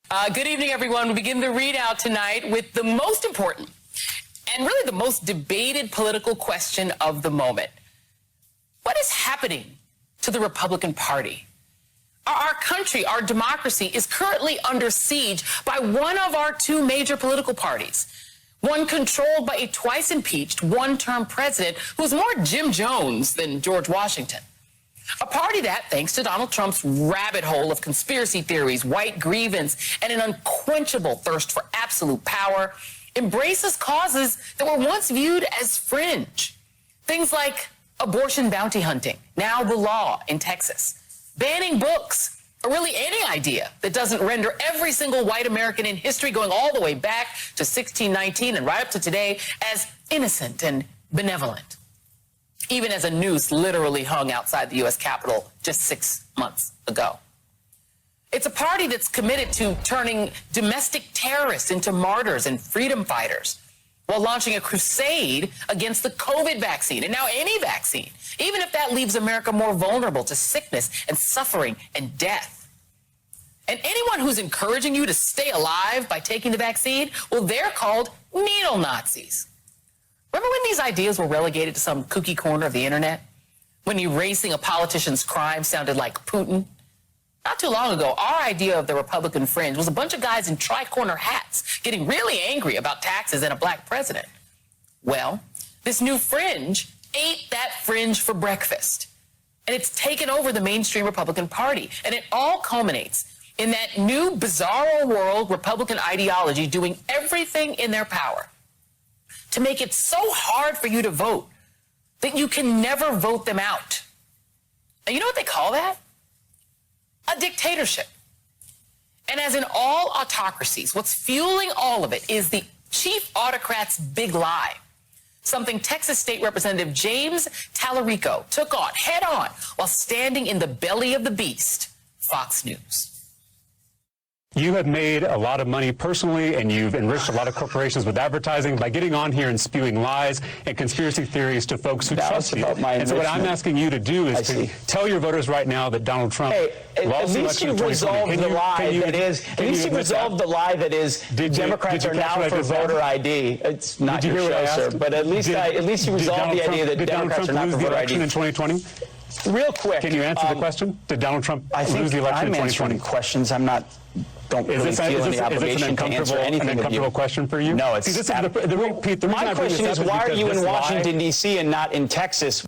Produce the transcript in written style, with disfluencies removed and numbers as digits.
Good evening, everyone. We begin the readout tonight with the most important and really the most debated political question of the moment. What is happening to the Republican Party? Our country, our democracy, is currently under siege by one of our two major political parties, one controlled by a twice-impeached, one-term president who's more Jim Jones than George Washington. A party that, thanks to Donald Trump's rabbit hole of conspiracy theories, white grievance, and an unquenchable thirst for absolute power, embraces causes that were once viewed as fringe. Things like abortion bounty hunting, now the law in Texas, banning books, or really any idea that doesn't render every single white American in history going all the way back to 1619 and right up to today as innocent and benevolent. Even as a noose literally hung outside the U.S. Capitol just 6 months ago. It's a party that's committed to turning domestic terrorists into martyrs and freedom fighters while launching a crusade against the COVID vaccine, and now any vaccine, even if that leaves America more vulnerable to sickness and suffering and death. And anyone who's encouraging you to stay alive by taking the vaccine, well, they're called needle Nazis. Remember when these ideas were relegated to some kooky corner of the internet? When erasing a politician's crime sounded like Putin? Not too long ago, our idea of the Republican fringe was a bunch of guys in tri-corner hats getting really angry about taxes and a black president. Well, this new fringe ate that fringe for breakfast. And it's taken over the mainstream Republican Party. And it all culminates in that new bizarro world Republican ideology doing everything in their power to make it so hard for you to vote that you can never vote them out. And you know what they call that? A dictatorship. And as in all autocracies, what's fueling all of it is the chief autocrat's big lie. Something Texas State Representative James Tallarico took on head on while standing in the belly of the beast, Fox News. You have made a lot of money personally, and you've enriched a lot of corporations with advertising by getting on here and spewing lies and conspiracy theories to folks who trust you. And so what I'm asking you to do is to tell your voters right now that Donald Trump at least you've resolved the lie that is Democrats are now for voter ID. It's not your show, sir, but at least you resolved the idea that Democrats are not for voter ID. In 2020? Real quick. Can you answer the question? Did Donald Trump lose the election in 2020? I'm answering questions. Don't really feel any obligation to answer anything. An uncomfortable question for you? No, it's... See, this is the reason my question is, why are you in Washington, D.C. and not in Texas?